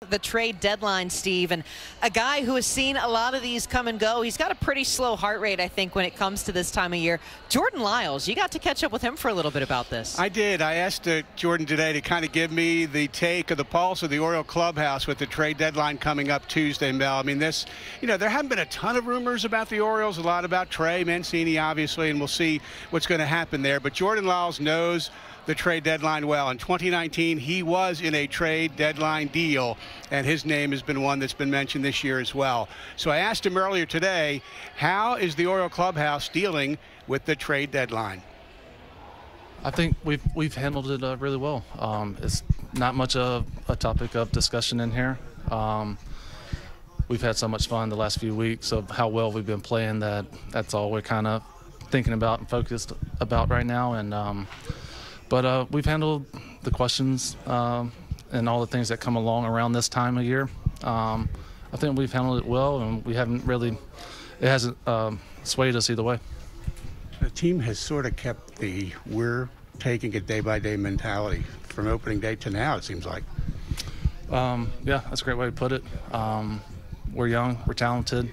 the trade deadline, Steve, and a guy who has seen a lot of these come and go. He's got a pretty slow heart rate, I think, when it comes to this time of year. Jordan Lyles, you got to catch up with him for a little bit about this. I did. I asked Jordan today to kind of give me the take of the pulse of the Oriole clubhouse with the trade deadline coming up Tuesday, Mel. I mean, there haven't been a ton of rumors about the Orioles, a lot about Trey Mancini, obviously, and we'll see what's going to happen there. But Jordan Lyles knows the trade deadline well. In 2019, he was in a trade deadline deal, and his name has been one that's been mentioned this year as well. So I asked him earlier today, how is the Oriole clubhouse dealing with the trade deadline? I think we've handled it really well. It's not much of a topic of discussion in here. We've had so much fun the last few weeks of how well we've been playing that's all we're kind of thinking about and focused about right now. And but we've handled the questions and all the things that come along around this time of year. I think we've handled it well, and we haven't really, it hasn't swayed us either way. The team has sort of kept the we're taking it day-by-day mentality from opening day to now, it seems like. Yeah, that's a great way to put it. We're young, we're talented.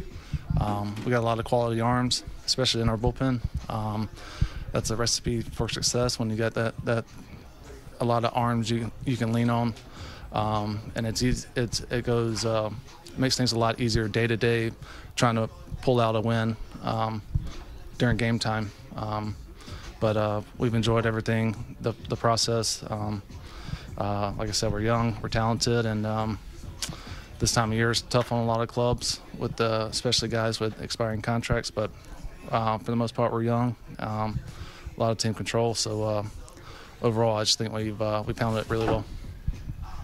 We got a lot of quality arms, especially in our bullpen. That's a recipe for success when you got that a lot of arms you can lean on, and it's easy, it goes makes things a lot easier day to day, trying to pull out a win during game time. But we've enjoyed everything, the process. Like I said, we're young, we're talented, and this time of year is tough on a lot of clubs, with especially guys with expiring contracts. But for the most part, we're young. A lot of team control, so overall I just think we've handled it really well.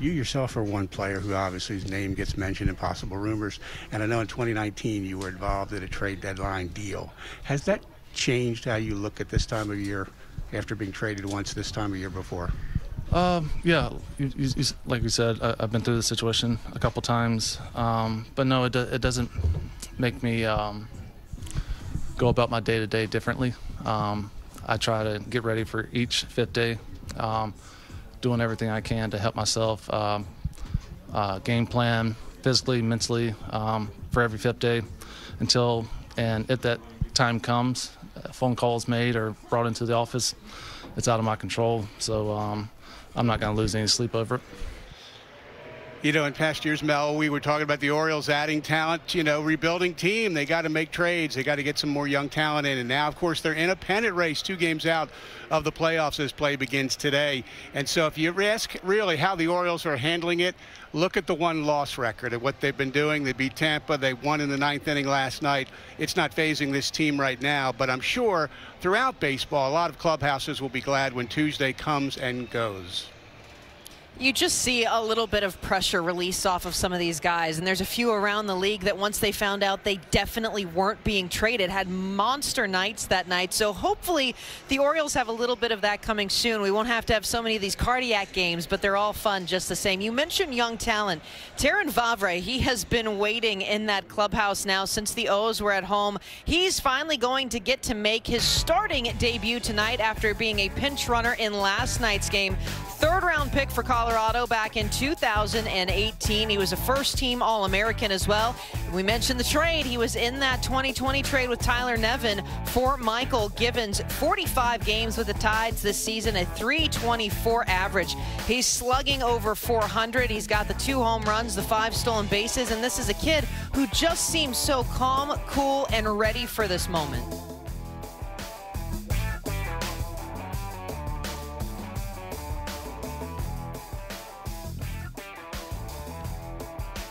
You yourself are one player who obviously his name gets mentioned in possible rumors, and I know in 2019 you were involved in a trade deadline deal. Has that changed how you look at this time of year after being traded once this time of year before? Yeah, like you said, I've been through this situation a couple times, but no, it doesn't make me go about my day-to-day differently. I try to get ready for each fifth day, doing everything I can to help myself game plan physically, mentally, for every fifth day and if that time comes, a phone call is made or brought into the office, it's out of my control. So I'm not going to lose any sleep over it. You know, in past years, Mel, we were talking about the Orioles adding talent, rebuilding team. They got to make trades. They got to get some more young talent in. And now, of course, they're in a pennant race 2 games out of the playoffs as play begins today. And so if you ask really how the Orioles are handling it, look at the 1-loss record of what they've been doing. They beat Tampa. They won in the 9th inning last night. It's not fazing this team right now. But I'm sure throughout baseball, a lot of clubhouses will be glad when Tuesday comes and goes. You just see a little bit of pressure release off of some of these guys, and there's a few around the league that once they found out they definitely weren't being traded had monster nights that night. So hopefully the Orioles have a little bit of that coming soon. We won't have to have so many of these cardiac games, but they're all fun just the same. You mentioned young talent. Terrin Vavra, he has been waiting in that clubhouse now since the O's were at home. He's finally going to get to make his starting debut tonight after being a pinch runner in last night's game. 3rd-round pick for Colorado back in 2018. He was a first-team All-American as well. We mentioned the trade. He was in that 2020 trade with Tyler Nevin for Michael Gibbons. 45 games with the Tides this season, a .324 average. He's slugging over 400. He's got the 2 home runs, the 5 stolen bases, and this is a kid who just seems so calm, cool, and ready for this moment.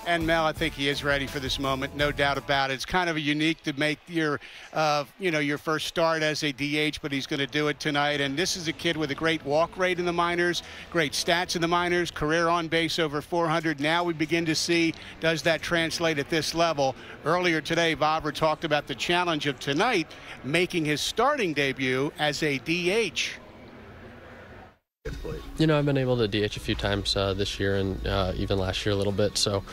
And Mel, I think he is ready for this moment, no doubt about it. It's kind of unique to make your, your first start as a DH, but he's going to do it tonight. And this is a kid with a great walk rate in the minors, great stats in the minors, career on base over 400. Now we begin to see, does that translate at this level? Earlier today, Vavra talked about the challenge of tonight, making his starting debut as a DH. I've been able to DH a few times this year and even last year a little bit, so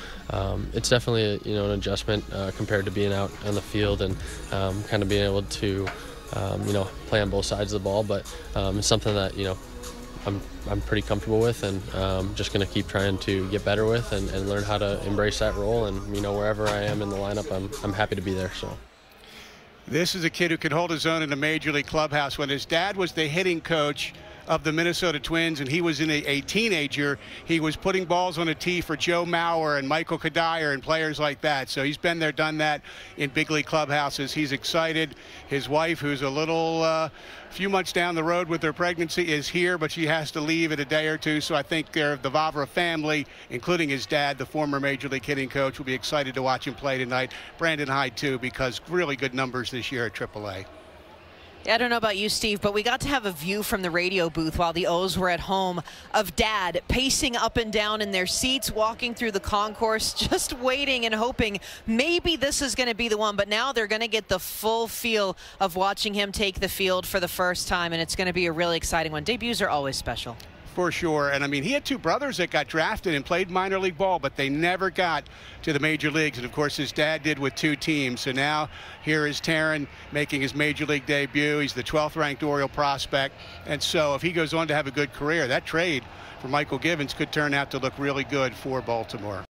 it's definitely an adjustment compared to being out on the field and kind of being able to play on both sides of the ball. But it's something that I'm pretty comfortable with, and just going to keep trying to get better with and learn how to embrace that role. And wherever I am in the lineup, I'm happy to be there. So. This is a kid who could hold his own in the major league clubhouse. When his dad was the hitting coach of the Minnesota Twins and he was a teenager, he was putting balls on a tee for Joe Mauer and Michael Kadire and players like that. So he's been there, done that in big league clubhouses. He's excited. His wife, who's a little few months down the road with her pregnancy, is here, but she has to leave in a day or two. So I think the Vavra family, including his dad, the former major league hitting coach, will be excited to watch him play tonight. Brandon Hyde too, because really good numbers this year at AAA. I don't know about you, Steve, but we got to have a view from the radio booth while the O's were at home of Dad pacing up and down in their seats, walking through the concourse, just waiting and hoping maybe this is going to be the one. But now they're going to get the full feel of watching him take the field for the first time, and it's going to be a really exciting one. Debuts are always special. For sure. And I mean, he had two brothers that got drafted and played minor league ball, but they never got to the major leagues. And of course, his dad did with two teams. So now here is Terrin making his major league debut. He's the 12th ranked Oriole prospect. And so if he goes on to have a good career, that trade for Michael Givens could turn out to look really good for Baltimore.